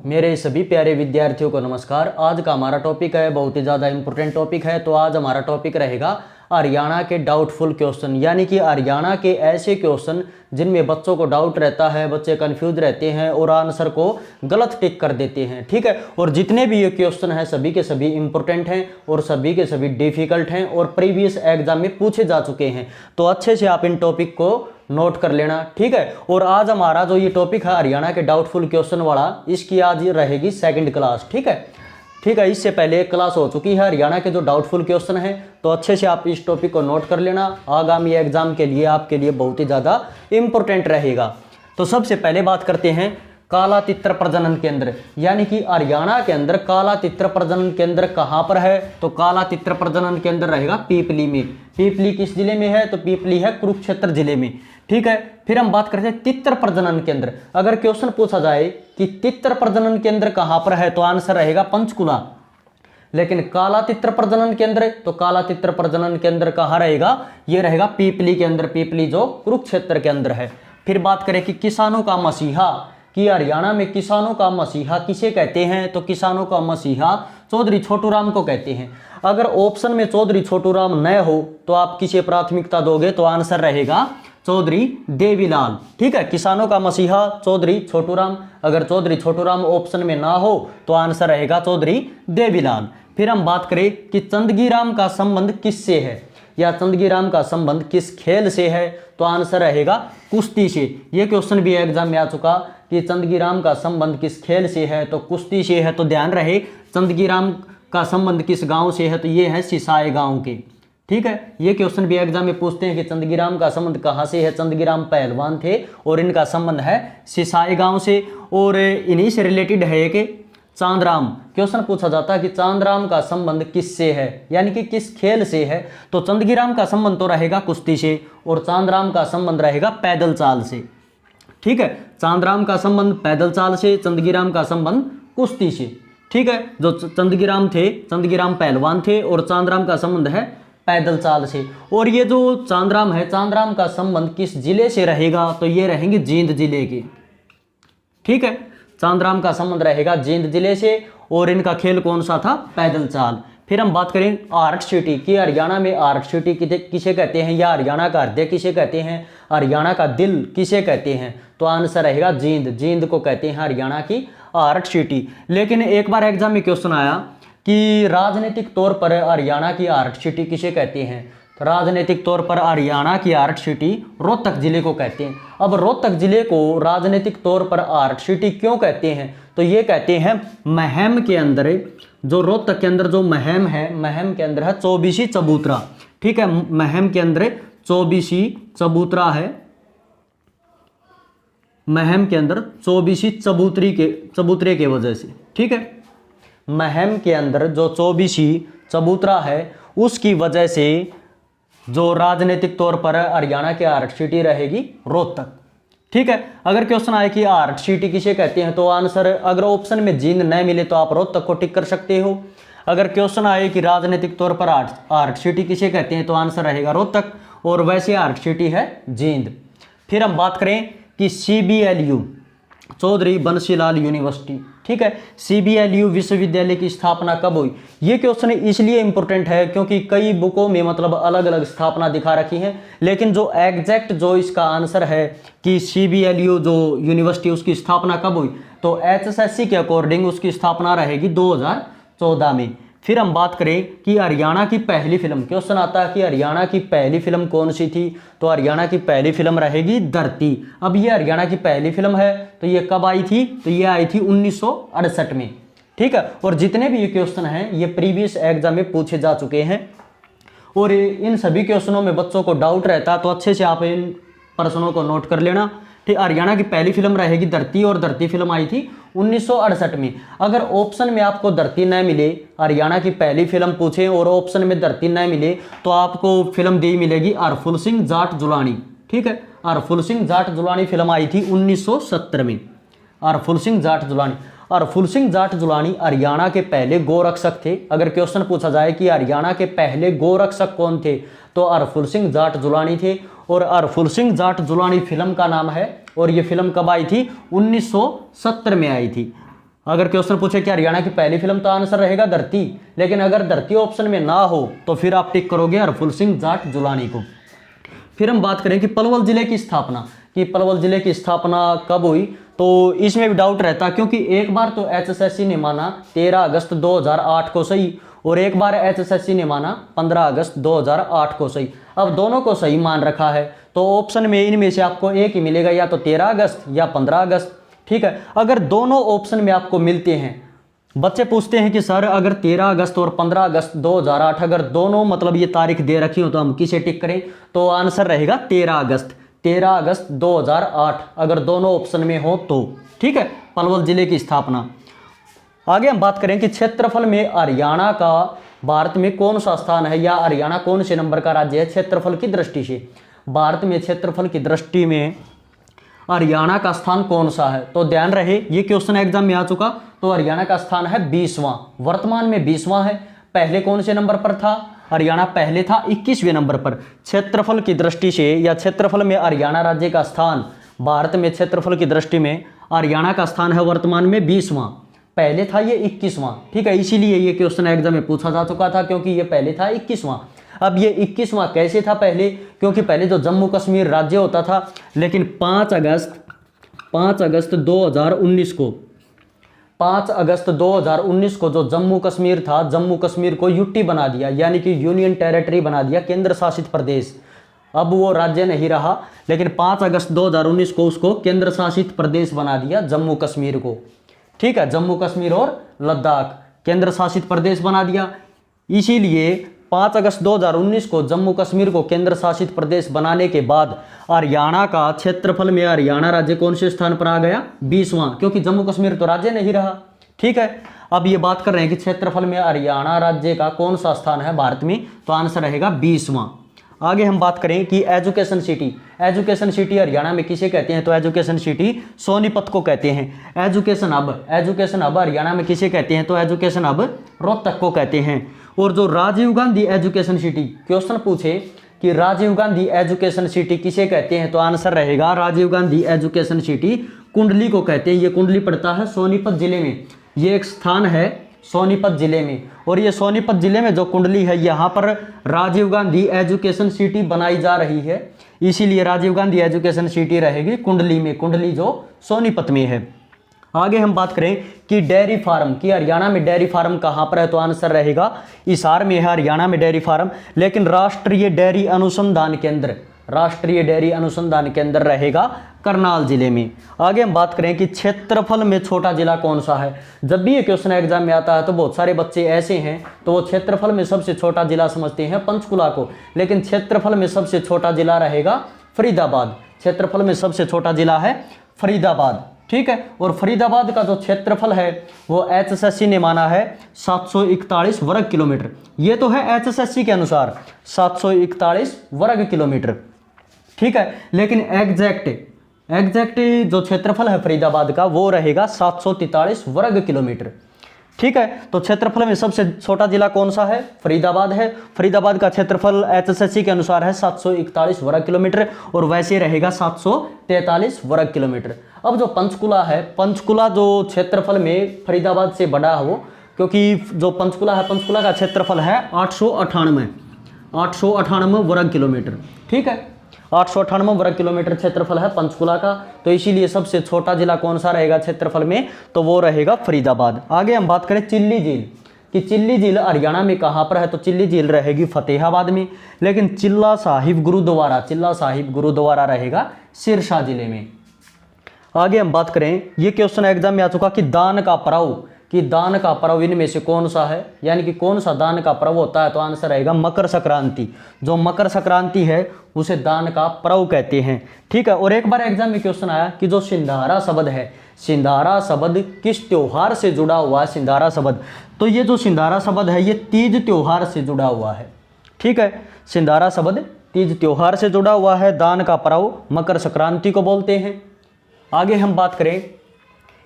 मेरे सभी प्यारे विद्यार्थियों को नमस्कार। आज का हमारा टॉपिक है बहुत ही ज़्यादा इम्पोर्टेंट टॉपिक है। तो आज हमारा टॉपिक रहेगा हरियाणा के डाउटफुल क्वेश्चन, यानी कि हरियाणा के ऐसे क्वेश्चन जिनमें बच्चों को डाउट रहता है, बच्चे कंफ्यूज रहते हैं और आंसर को गलत टिक कर देते हैं। ठीक है, और जितने भी ये क्वेश्चन हैं सभी के सभी इम्पोर्टेंट हैं और सभी के सभी डिफिकल्ट हैं और प्रीवियस एग्जाम में पूछे जा चुके हैं। तो अच्छे से आप इन टॉपिक को नोट कर लेना। ठीक है, और आज हमारा जो ये टॉपिक है हरियाणा के डाउटफुल क्वेश्चन वाला, इसकी आज रहेगी सेकंड क्लास। ठीक है, इससे पहले एक क्लास हो चुकी है हरियाणा के जो डाउटफुल क्वेश्चन हैं। तो अच्छे से आप इस टॉपिक को नोट कर लेना, आगामी एग्जाम के लिए आपके लिए बहुत ही ज़्यादा इम्पोर्टेंट रहेगा। तो सबसे पहले बात करते हैं काला तित्र प्रजनन केंद्र, यानी कि हरियाणा के अंदर काला तित्र प्रजनन केंद्र कहाँ पर है। तो काला तित्र प्रजनन केंद्र रहेगा पीपली में। पीपली किस जिले में है? तो पीपली है कुरुक्षेत्र जिले में। ठीक है, फिर हम बात करते हैं तित्र प्रजनन केंद्र। अगर क्वेश्चन पूछा जाए कि तित्र प्रजनन केंद्र कहाँ पर है तो आंसर रहेगा पंचकुला। लेकिन काला तित्र प्रजनन केंद्र, तो काला तित्र प्रजनन केंद्र कहाँ रहेगा? ये रहेगा पीपली के अंदर, पीपली जो कुरुक्षेत्र के अंदर है। फिर बात करें कि किसानों का मसीहा, कि हरियाणा में किसानों का मसीहा किसे कहते हैं? तो किसानों का मसीहा चौधरी छोटूराम को कहते हैं। अगर ऑप्शन में चौधरी छोटूराम न हो तो आप किसे प्राथमिकता दोगे? तो आंसर रहेगा चौधरी देवीलाल। ठीक है, किसानों का मसीहा चौधरी छोटूराम। अगर चौधरी छोटूराम ऑप्शन में ना हो तो आंसर रहेगा चौधरी देवीलाल। फिर हम बात करें कि चंदगीराम का संबंध किससे है, या चंदगीराम का संबंध किस खेल से है? तो आंसर रहेगा कुश्ती से। यह क्वेश्चन भी एग्जाम में आ चुका कि चंदगीराम का संबंध किस खेल से है, तो कुश्ती से है। तो ध्यान रहे, चंदगीराम का संबंध किस गांव से है? तो ये है सिसाई गांव के। ठीक है, ये क्वेश्चन भी एग्जाम में पूछते हैं कि चंदगीराम का संबंध कहाँ से है। चंदगीराम पहलवान थे और इनका संबंध है सिसाई गांव से। और इन्हीं से रिलेटेड है कि चांदराम, क्वेश्चन पूछा जाता है कि चांदराम का संबंध किससे है, यानी कि किस खेल से है। तो चंदगीराम का संबंध तो रहेगा कुश्ती से और चांदराम का संबंध रहेगा पैदल चाल से। ठीक है, चांदराम का संबंध पैदल चाल से, चंदगीराम का संबंध कुश्ती से। ठीक है, जो चंदगीराम थे, चंदगीराम पहलवान थे और चांदराम का संबंध है पैदल चाल से। और ये जो चांदराम है, चांदराम का संबंध किस जिले से रहेगा? तो ये रहेंगे जींद जिले के। ठीक है, चांदराम का संबंध रहेगा जींद जिले से और इनका खेल कौन सा था? पैदल चाल। फिर हम बात करें आर्ट सिटी की, हरियाणा में आर्ट सिटी किसे कहते हैं, या हरियाणा का हृदय किसे कहते हैं, हरियाणा का दिल किसे कहते हैं? तो आंसर रहेगा जींद। जींद को कहते हैं हरियाणा की आर्ट सिटी। लेकिन एक बार एग्जाम में क्वेश्चन आया कि राजनीतिक तौर पर हरियाणा की आर्ट सिटी किसे कहते हैं? तो राजनीतिक तौर पर हरियाणा की आर्ट सिटी रोहतक जिले को कहते हैं। अब रोहतक जिले को राजनीतिक तौर पर आर्ट सिटी क्यों कहते हैं? तो ये कहते हैं महम के अंदर, जो रोहतक के अंदर जो महम है, महम के अंदर है चौबीसी चबूतरा। ठीक है, महम के अंदर चौबीसी चबूतरा है, महम के अंदर चौबीसी चबूतरे के वजह से। ठीक है, महम के अंदर जो चौबीसी चबूतरा है उसकी वजह से जो राजनीतिक तौर पर हरियाणा की आर्ट सिटी रहेगी रोहतक। ठीक है, अगर क्वेश्चन आए कि आर्ट सिटी किसे कहते हैं तो आंसर, अगर ऑप्शन में जींद न मिले तो आप रोहतक को टिक कर सकते हो। अगर क्वेश्चन आए कि राजनीतिक तौर पर आर्ट सिटी किसे कहते हैं तो आंसर रहेगा रोहतक, और वैसे आर्ट सिटी है जींद। फिर हम बात करें कि CBLU चौधरी बंसीलाल यूनिवर्सिटी। ठीक है, CBLU विश्वविद्यालय की स्थापना कब हुई? ये क्वेश्चन इसलिए इंपॉर्टेंट है क्योंकि कई बुकों में मतलब अलग अलग स्थापना दिखा रखी है, लेकिन जो एग्जैक्ट जो इसका आंसर है कि CBLU जो यूनिवर्सिटी उसकी स्थापना कब हुई, तो HSSC के अकॉर्डिंग उसकी स्थापना रहेगी 2014 में। फिर हम बात करें कि हरियाणा की पहली फिल्म, क्वेश्चन आता है कि हरियाणा की पहली फिल्म कौन सी थी? तो हरियाणा की पहली फिल्म रहेगी धरती। अब ये हरियाणा की पहली फिल्म है तो ये कब आई थी? तो ये आई थी 1968 में। ठीक है, और जितने भी ये क्वेश्चन हैं ये प्रीवियस एग्जाम में पूछे जा चुके हैं और इन सभी क्वेश्चनों में बच्चों को डाउट रहता है, तो अच्छे से आप इन प्रश्नों को नोट कर लेना। ठीक, हरियाणा की पहली फिल्म रहेगी धरती और धरती फिल्म आई थी 1968 में। अगर ऑप्शन में आपको धरती न मिले, हरियाणा की पहली फिल्म पूछे और ऑप्शन में धरती न मिले, तो आपको फिल्म दी मिलेगी हरफुल सिंह जाट जुलानी। ठीक है, हरफुल सिंह जाट जुलानी फिल्म आई थी 1970 में। हरफुल सिंह जाट जुलानी, हरफुल सिंह जाट जुलानी हरियाणा के पहले गोरक्षक थे। अगर क्वेश्चन पूछा जाए कि हरियाणा के पहले गोरक्षक कौन थे तो हरफुल सिंह जाट जुलानी थे। और हरफुल सिंह जाट जुलानी फिल्म का नाम है और ये फिल्म कब आई थी? 1970 में आई थी। अगर क्वेश्चन पूछे कि हरियाणा की पहली फिल्म, तो आंसर रहेगा धरती। लेकिन अगर धरती ऑप्शन में ना हो तो फिर आप टिक करोगे हरफुल सिंह जाट जुलानी को। फिर हम बात करें कि पलवल जिले की स्थापना, कि पलवल जिले की स्थापना कब हुई, तो इसमें भी डाउट रहता, क्योंकि एक बार तो एचएसएससी ने माना 13 अगस्त 2008 को सही, और एक बार एचएसएससी ने माना 15 अगस्त 2008 को सही। अब दोनों को सही मान रखा है, तो ऑप्शन में इनमें से आपको एक ही मिलेगा, या तो 13 अगस्त या 15 अगस्त। ठीक है, अगर दोनों ऑप्शन में आपको मिलते हैं, बच्चे पूछते हैं कि सर अगर 13 अगस्त और 15 अगस्त 2008 अगर दोनों मतलब ये तारीख दे रखी हो तो हम किसे टिक करें, तो आंसर रहेगा 13 अगस्त। 13 अगस्त 2008 अगर दोनों ऑप्शन में हो तो। ठीक है, पलवल जिले की स्थापना। आगे हम बात करें कि क्षेत्रफल में हरियाणा का भारत में कौन सा स्थान है, या हरियाणा कौन से नंबर का राज्य है क्षेत्रफल की दृष्टि से। भारत में क्षेत्रफल की दृष्टि में हरियाणा का स्थान कौन सा है, तो ध्यान रहे ये क्वेश्चन एग्जाम में आ चुका, तो हरियाणा का स्थान है 20वां, वर्तमान में 20वां है। पहले कौन से नंबर पर था, हरियाणा पहले था 21वें नंबर पर। क्षेत्रफल की दृष्टि से या क्षेत्रफल में हरियाणा राज्य का स्थान, भारत में क्षेत्रफल की दृष्टि में हरियाणा का स्थान है वर्तमान में 20वां, पहले था ये 21वां। ठीक है, इसीलिए ये क्वेश्चन एग्जाम में पूछा जा चुका था, क्योंकि ये पहले था 21वां। अब ये 21वां कैसे था पहले, क्योंकि पहले जो जम्मू कश्मीर राज्य होता था, लेकिन 5 अगस्त 2019 को 5 अगस्त 2019 को जो जम्मू कश्मीर था, जम्मू कश्मीर को यूटी बना दिया, यानी कि यूनियन टेरिटरी बना दिया, केंद्र शासित प्रदेश। अब वो राज्य नहीं रहा, लेकिन 5 अगस्त 2019 को उसको केंद्र शासित प्रदेश बना दिया जम्मू कश्मीर को। ठीक है, जम्मू कश्मीर और लद्दाख केंद्र शासित प्रदेश बना दिया। इसीलिए 5 अगस्त 2019 को जम्मू कश्मीर को केंद्र शासित प्रदेश बनाने के बाद हरियाणा का क्षेत्रफल में हरियाणा राज्य कौन से स्थान पर आ गया, 20वां, क्योंकि जम्मू कश्मीर तो राज्य नहीं रहा। ठीक है, अब ये बात कर रहे हैं कि क्षेत्रफल में हरियाणा राज्य का कौन सा स्थान है भारत में, तो आंसर रहेगा 20वां। आगे हम बात करें कि education city, education city Haryana में किसे कहते हैं, तो एजुकेशन सिटी सोनीपत को कहते हैं। एजुकेशन हब हरियाणा में किसे कहते हैं, तो एजुकेशन हब रोहतक को कहते हैं। और जो Rajiv Gandhi education city, question पूछे कि राजीव गांधी एजुकेशन सिटी किसे कहते हैं, तो आंसर रहेगा राजीव गांधी एजुकेशन सिटी कुंडली को कहते हैं। ये कुंडली पड़ता है सोनीपत जिले में, ये एक स्थान है सोनीपत जिले में, और ये सोनीपत जिले में जो कुंडली है, यहाँ पर राजीव गांधी एजुकेशन सिटी बनाई जा रही है, इसीलिए राजीव गांधी एजुकेशन सिटी रहेगी कुंडली में, कुंडली जो सोनीपत में है। आगे हम बात करें कि डेयरी फार्म, कि हरियाणा में डेयरी फार्म कहाँ पर है, तो आंसर रहेगा हिसार में है हरियाणा में डेयरी फार्म, लेकिन राष्ट्रीय डेयरी अनुसंधान केंद्र, राष्ट्रीय डेयरी अनुसंधान केंद्र रहेगा करनाल जिले में। आगे हम बात करें कि क्षेत्रफल में छोटा जिला कौन सा है। जब भी ये क्वेश्चन एग्जाम में आता है तो बहुत सारे बच्चे ऐसे हैं तो वो क्षेत्रफल में सबसे छोटा जिला समझते हैं पंचकुला को, लेकिन क्षेत्रफल में सबसे छोटा जिला रहेगा फरीदाबाद। क्षेत्रफल में सबसे छोटा जिला है फरीदाबाद। ठीक है, और फरीदाबाद का जो क्षेत्रफल है वो एचएसएससी ने माना है 741 वर्ग किलोमीटर। ये तो है एचएसएससी के अनुसार 741 वर्ग किलोमीटर। ठीक है, लेकिन एग्जैक्ट जो क्षेत्रफल है फरीदाबाद का वो रहेगा 743 वर्ग किलोमीटर। ठीक है, तो क्षेत्रफल में सबसे छोटा जिला कौन सा है, फरीदाबाद है। फरीदाबाद का क्षेत्रफल एचएसएससी के अनुसार है 741 वर्ग किलोमीटर, और वैसे रहेगा 743 वर्ग किलोमीटर। अब जो पंचकुला है, पंचकुला जो क्षेत्रफल में फरीदाबाद से बड़ा हो, क्योंकि जो पंचकुला है, पंचकुला का क्षेत्रफल है 898 वर्ग किलोमीटर। ठीक है, 898 वर्ग किलोमीटर क्षेत्रफल है पंचकुला का, तो इसीलिए सबसे छोटा जिला कौन सा रहेगा क्षेत्रफल में, तो वो रहेगा फरीदाबाद। आगे हम बात करें चिल्ली झील, कि चिल्ली झील हरियाणा में कहाँ पर है, तो चिल्ली झील रहेगी फतेहाबाद में, लेकिन चिल्ला साहिब गुरुद्वारा रहेगा सिरसा जिले में। आगे हम बात करें, ये क्वेश्चन एग्जाम में आ चुका कि दान का पर्व, कि दान का पर्व इनमें से कौन सा है, यानी कि कौन सा दान का पर्व होता है, तो आंसर रहेगा मकर संक्रांति। जो मकर संक्रांति है उसे दान का पर्व कहते हैं। ठीक है, और एक बार एग्जाम में क्वेश्चन आया कि जो सिंधारा शब्द है, सिंधारा शब्द किस त्योहार से जुड़ा हुआ है, सिंधारा शब्द, तो ये जो सिंधारा शब्द है ये तीज त्योहार से जुड़ा हुआ है। ठीक है, सिंधारा शब्द तीज त्योहार से जुड़ा हुआ है, दान का पर्व मकर संक्रांति को बोलते हैं। आगे हम बात करें,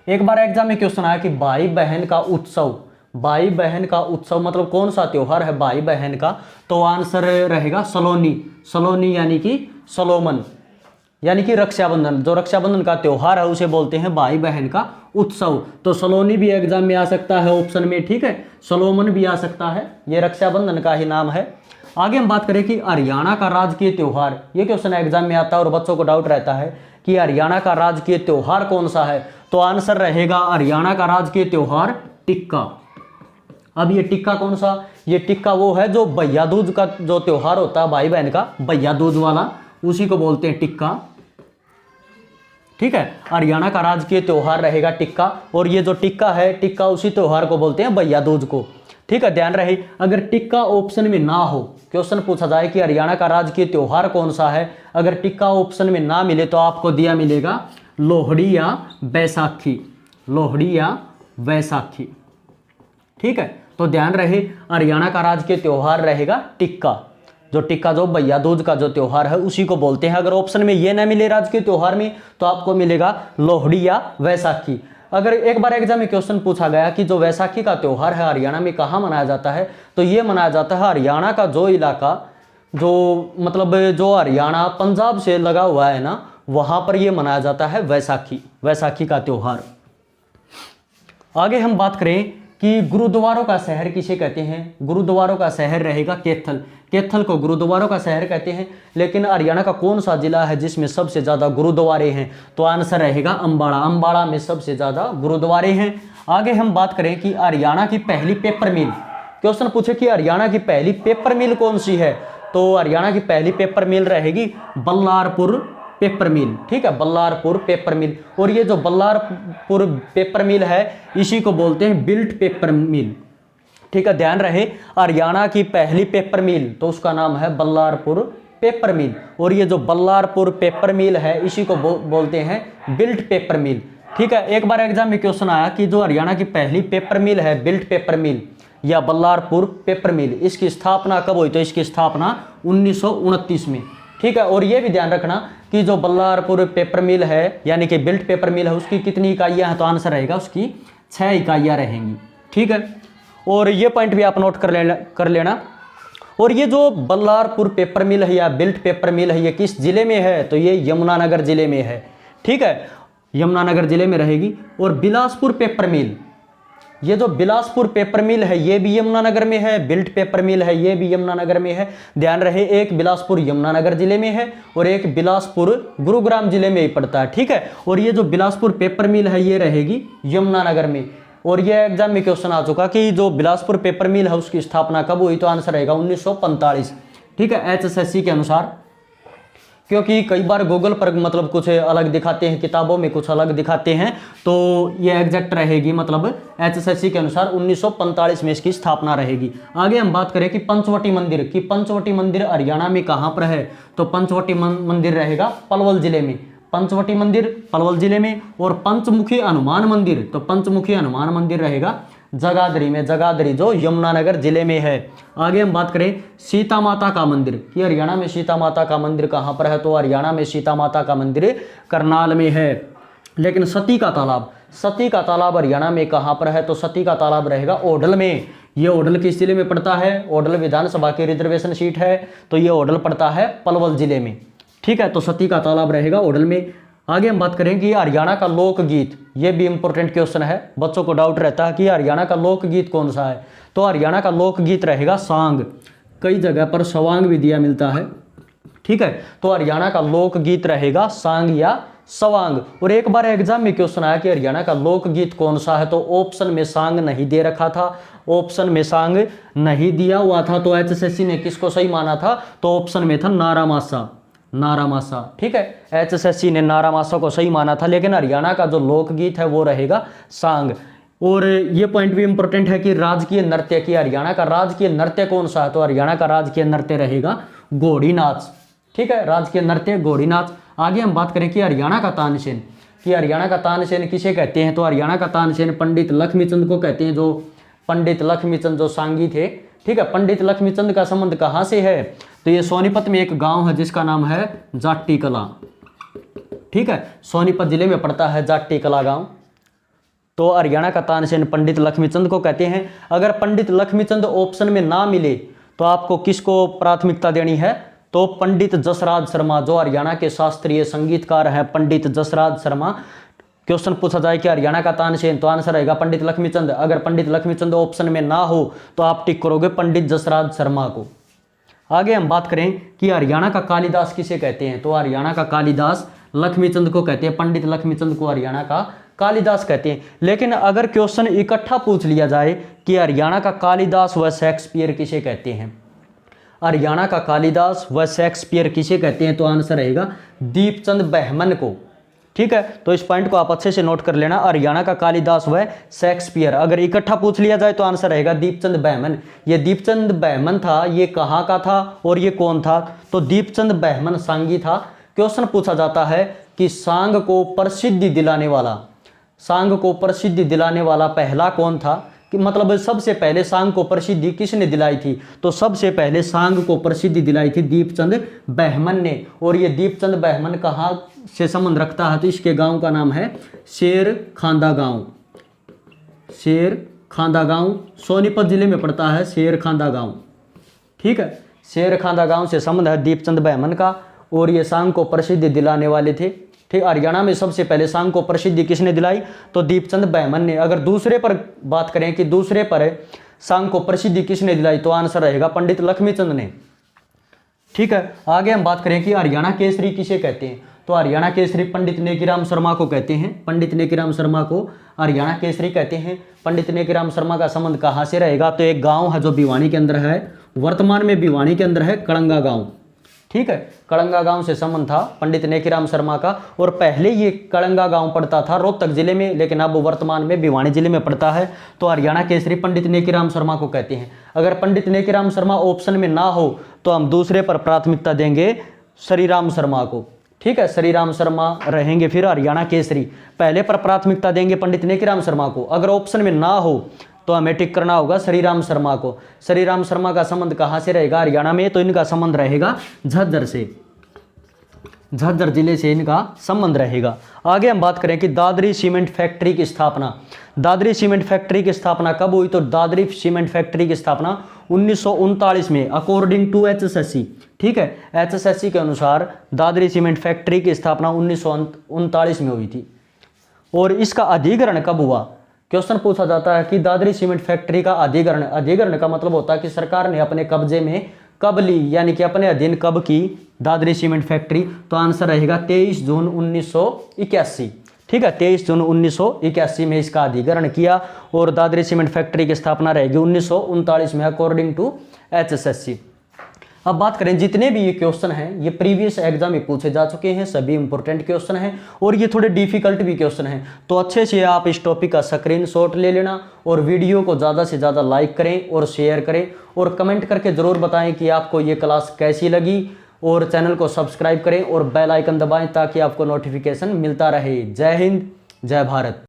एक बार एग्जाम में क्वेश्चन आया कि भाई बहन का उत्सव, भाई बहन का उत्सव मतलब कौन सा त्योहार है भाई बहन का, तो आंसर रहेगा सलोनी यानी कि सलोमन। यानी कि रक्षाबंधन, जो रक्षाबंधन का त्यौहार है उसे बोलते हैं भाई बहन का उत्सव। तो सलोनी भी एग्जाम में आ सकता है ऑप्शन में, ठीक है, सलोमन भी आ सकता है, ये रक्षाबंधन का ही नाम है। आगे हम बात करें कि हरियाणा का राजकीय त्यौहार, ये क्वेश्चन एग्जाम में आता है और बच्चों को डाउट रहता है कि हरियाणा का राजकीय त्यौहार कौन सा है। तो आंसर रहेगा हरियाणा का राजकीय त्यौहार टिक्का। अब ये टिक्का कौन सा, ये टिक्का वो है जो भैया दूज का जो त्यौहार होता है भाई बहन का, भैया दूज वाला, उसी को बोलते हैं टिक्का, ठीक है। हरियाणा का राजकीय त्यौहार रहेगा टिक्का, और ये जो टिक्का है, टिक्का उसी त्यौहार को बोलते हैं भैया दूज को, ठीक है। ध्यान रहे, अगर टिक्का ऑप्शन में ना हो, क्वेश्चन पूछा जाए कि हरियाणा का राजकीय त्यौहार कौन सा है, अगर टिक्का ऑप्शन में ना मिले तो आपको दिया मिलेगा लोहड़ी या बैसाखी, लोहड़ी या बैसाखी, ठीक है। तो ध्यान रहे, हरियाणा का राजकीय त्यौहार रहेगा टिक्का, जो टिक्का जो भैया दूज का जो त्यौहार है उसी को बोलते हैं। अगर ऑप्शन में ये ना मिले राजकीय त्यौहार में तो आपको मिलेगा लोहड़ी या वैसाखी। अगर एक बार एग्जाम में क्वेश्चन पूछा गया कि जो वैसाखी का त्यौहार है हरियाणा में कहाँ मनाया जाता है, तो ये मनाया जाता है हरियाणा का जो इलाका, जो मतलब जो हरियाणा पंजाब से लगा हुआ है ना, वहाँ पर ये मनाया जाता है वैसाखी, वैसाखी का त्यौहार। आगे हम बात करें कि गुरुद्वारों का शहर किसे कहते हैं। गुरुद्वारों का शहर रहेगा कैथल, कैथल को गुरुद्वारों का शहर कहते हैं। लेकिन हरियाणा का कौन सा जिला है जिसमें सबसे ज़्यादा गुरुद्वारे हैं, तो आंसर रहेगा अम्बाड़ा, अम्बाड़ा में सबसे ज़्यादा गुरुद्वारे हैं। आगे हम बात करें कि हरियाणा की पहली पेपर मिल, क्वेश्चन पूछे कि हरियाणा की पहली पेपर मिल कौन सी है, तो हरियाणा की पहली पेपर मिल रहेगी बल्लारपुर पेपर मिल, ठीक है, बल्लारपुर पेपर मिल। और ये जो बल्लारपुर पेपर मिल है इसी को बोलते हैं बिल्ट पेपर मिल, ठीक है। ध्यान रहे, हरियाणा की पहली पेपर मिल तो उसका नाम है बल्लारपुर पेपर मिल, और ये जो बल्लारपुर पेपर मिल है इसी को बोलते हैं बिल्ट पेपर मिल, ठीक है। एक बार एग्जाम में क्वेश्चन आया कि जो हरियाणा की पहली पेपर मिल है बिल्ट पेपर मिल या बल्लारपुर पेपर मिल, इसकी स्थापना कब हुई, तो इसकी स्थापना 1929 में, ठीक है। और ये भी ध्यान रखना कि जो बल्लारपुर पेपर मिल है यानी कि बिल्ट पेपर मिल है उसकी कितनी इकाइयाँ हैं, तो आंसर रहेगा उसकी 6 इकाइयाँ रहेंगी, ठीक है। और ये पॉइंट भी आप नोट कर लेना। और ये जो बल्लारपुर पेपर मिल है या बिल्ट पेपर मिल है ये किस जिले में है, तो ये यमुनानगर जिले में है, ठीक है, यमुनानगर जिले में रहेगी। और बिलासपुर पेपर मिल, ये जो बिलासपुर पेपर मिल है ये भी यमुनानगर में है, बिल्ट पेपर मिल है ये भी यमुनानगर में है। ध्यान रहे, एक बिलासपुर यमुनानगर जिले में है और एक बिलासपुर गुरुग्राम जिले में ही पड़ता है, ठीक है। और ये जो बिलासपुर पेपर मिल है ये रहेगी यमुनानगर में। और ये एग्जाम में क्वेश्चन आ चुका कि जो बिलासपुर पेपर मिल है उसकी स्थापना कब हुई, तो आंसर रहेगा 1945, ठीक है, HSSC के अनुसार। क्योंकि कई बार गूगल पर मतलब कुछ अलग दिखाते हैं, किताबों में कुछ अलग दिखाते हैं, तो ये एग्जैक्ट रहेगी, मतलब HSSC के अनुसार 1945 में इसकी स्थापना रहेगी। आगे हम बात करें कि पंचवटी मंदिर की, पंचवटी मंदिर हरियाणा में कहाँ पर है, तो पंचवटी मंदिर रहेगा पलवल जिले में, पंचवटी मंदिर पलवल जिले में। और पंचमुखी हनुमान मंदिर, तो पंचमुखी हनुमान मंदिर रहेगा जगाधरी में, जगाधरी जो यमुनानगर जिले में है। आगे हम बात करें सीता माता का मंदिर कि हरियाणा में सीता माता का मंदिर कहाँ पर है, तो हरियाणा में सीता माता का मंदिर करनाल में है। लेकिन सती का तालाब, सती का तालाब हरियाणा में कहाँ पर है, तो सती का तालाब रहेगा ओडल में। ये ओडल किस जिले में पड़ता है, ओडल विधानसभा की रिजर्वेशन सीट है, तो ये ओडल पड़ता है पलवल जिले में, ठीक है। तो सती का तालाब रहेगा ओडल में। आगे हम बात करें कि हरियाणा का लोकगीत, ये भी इंपॉर्टेंट क्वेश्चन है, बच्चों को डाउट रहता है कि हरियाणा का लोकगीत कौन सा है, तो हरियाणा का लोकगीत रहेगा सांग, कई जगह पर सवांग भी दिया मिलता है, ठीक है। तो हरियाणा का लोकगीत रहेगा सांग या सवांग। और एक बार एग्जाम में क्वेश्चन आया कि हरियाणा का लोकगीत कौन सा है, तो ऑप्शन में सांग नहीं दे रखा था, ऑप्शन में सांग नहीं दिया हुआ था, तो HSSC ने किसको सही माना था, तो ऑप्शन में था नारामासा, नारामासा, ठीक है, HSSC ने नारामासा को सही माना था। लेकिन हरियाणा का जो लोकगीत है वो रहेगा सांग। और ये पॉइंट भी इंपॉर्टेंट है कि राजकीय नृत्य की, हरियाणा का राजकीय नृत्य कौन सा है, तो हरियाणा का राजकीय नृत्य रहेगा घोड़ी नाच, ठीक है, राजकीय नृत्य घोड़ी नाच। आगे हम बात करें कि हरियाणा का तानसेन, कि हरियाणा का तानसेन किसे कहते हैं, तो हरियाणा का तानसेन पंडित लक्ष्मीचंद को कहते हैं, जो पंडित लक्ष्मीचंद जो सांगी थे, ठीक है। पंडित लक्ष्मीचंद का संबंध कहाँ से है, तो ये सोनीपत में एक गांव है जिसका नाम है जाट्टी कला, ठीक है, सोनीपत जिले में पड़ता है जाट्टी कला गांव। तो हरियाणा का तानसेन पंडित लक्ष्मीचंद को कहते हैं। अगर पंडित लक्ष्मीचंद ऑप्शन में ना मिले तो आपको किसको प्राथमिकता देनी है, तो पंडित जसराज शर्मा, जो हरियाणा के शास्त्रीय संगीतकार हैं पंडित जसराज शर्मा। क्वेश्चन पूछा जाए कि हरियाणा का तानसेन, तो आंसर रहेगा पंडित लक्ष्मीचंद। अगर पंडित लक्ष्मीचंद ऑप्शन में ना हो तो आप टिक करोगे पंडित जसराज शर्मा को। आगे हम बात करें कि हरियाणा का कालिदास किसे कहते हैं, तो हरियाणा का कालिदास लक्ष्मीचंद को कहते हैं। पंडित लक्ष्मीचंद को हरियाणा का कालिदास कहते हैं। लेकिन अगर क्वेश्चन इकट्ठा पूछ लिया जाए कि हरियाणा का कालिदास व शेक्सपियर किसे कहते हैं, हरियाणा का कालिदास व शेक्सपियर किसे कहते हैं, तो आंसर रहेगा दीपचंद बहमन को। ठीक है, तो इस पॉइंट को आप अच्छे से नोट कर लेना। हरियाणा का कालिदास व शेक्सपियर अगर इकट्ठा पूछ लिया जाए तो आंसर रहेगा दीपचंद बहमन। ये दीपचंद बहमन था, ये कहाँ का था और ये कौन था, तो दीपचंद बहमन सांगी था। क्वेश्चन पूछा जाता है कि सांग को प्रसिद्धि दिलाने वाला, सांग को प्रसिद्धि दिलाने वाला पहला कौन था, कि मतलब सबसे पहले सांग को प्रसिद्धि किसने दिलाई थी, तो सबसे पहले सांग को प्रसिद्धि दिलाई थी दीपचंद बहमन ने। और ये दीपचंद बहमन कहाँ से संबंध रखता है, तो इसके गांव का नाम है शेर खांदा गांव। शेर खांदा गांव सोनीपत जिले में पड़ता है शेर खांदा गांव। ठीक है, शेर खांदा गांव से संबंध है दीपचंद बहमन का। और ये सांग को प्रसिद्धि दिलाने वाले थे। ठीक, हरियाणा में सबसे पहले सांग को प्रसिद्धि किसने दिलाई, तो दीपचंद बहमन ने। अगर दूसरे पर बात करें कि दूसरे पर सांग को प्रसिद्धि किसने दिलाई, तो आंसर रहेगा पंडित लक्ष्मीचंद ने। ठीक है, आगे हम बात करें कि हरियाणा केसरी किसे कहते हैं, तो हरियाणा केसरी पंडित नेकीराम शर्मा को कहते हैं। पंडित नेकीराम शर्मा को हरियाणा केसरी कहते हैं। पंडित नेकीराम शर्मा का संबंध कहाँ से रहेगा, तो एक गाँव है जो भिवानी के अंदर है, वर्तमान में भिवानी के अंदर है, कड़ंगा गाँव। ठीक है, कड़ंगा गांव से संबंध था पंडित नेकीराम शर्मा का। और पहले ये कड़ंगा गांव पड़ता था रोहतक जिले में, लेकिन अब वर्तमान में भिवानी जिले में पड़ता है। तो हरियाणा केसरी पंडित नेकीराम शर्मा को कहते हैं। अगर पंडित नेकीराम शर्मा ऑप्शन में ना हो तो हम दूसरे पर प्राथमिकता देंगे श्रीराम शर्मा को। ठीक है, श्रीराम शर्मा रहेंगे फिर हरियाणा केसरी। पहले पर प्राथमिकता देंगे पंडित नेकीराम शर्मा को। अगर ऑप्शन में ना हो तो हमें टिक करना होगा श्रीराम शर्मा को। श्रीराम शर्मा का संबंध कहाँ से रहेगा हरियाणा में, तो इनका संबंध रहेगा झज्जर से, झज्जर जिले से इनका संबंध रहेगा। आगे हम बात करें कि दादरी सीमेंट फैक्ट्री की स्थापना, दादरी सीमेंट फैक्ट्री की स्थापना कब हुई, तो दादरी सीमेंट फैक्ट्री की स्थापना 1939 में अकॉर्डिंग टू HSSC। ठीक है, HSSC के अनुसार दादरी सीमेंट फैक्ट्री की स्थापना 1939 में हुई थी। और इसका अधिग्रहण कब हुआ, क्वेश्चन पूछा जाता है कि दादरी सीमेंट फैक्ट्री का अधिग्रहण, अधिग्रहण का मतलब होता है कि सरकार ने अपने कब्जे में कब ली, यानी कि अपने अधीन कब की दादरी सीमेंट फैक्ट्री, तो आंसर रहेगा 23 जून 1981। ठीक है, 23 जून 1981 में इसका अधिग्रहण किया। और दादरी सीमेंट फैक्ट्री की स्थापना रहेगी 1939 में अकॉर्डिंग टू HSSC। अब बात करें, जितने भी ये क्वेश्चन हैं ये प्रीवियस एग्जाम में पूछे जा चुके हैं, सभी इंपॉर्टेंट क्वेश्चन हैं और ये थोड़े डिफिकल्ट भी क्वेश्चन हैं। तो अच्छे से आप इस टॉपिक का स्क्रीनशॉट ले लेना और वीडियो को ज़्यादा से ज़्यादा लाइक करें और शेयर करें और कमेंट करके ज़रूर बताएं कि आपको ये क्लास कैसी लगी। और चैनल को सब्सक्राइब करें और बेल आइकन दबाएं ताकि आपको नोटिफिकेशन मिलता रहे। जय हिंद, जय भारत।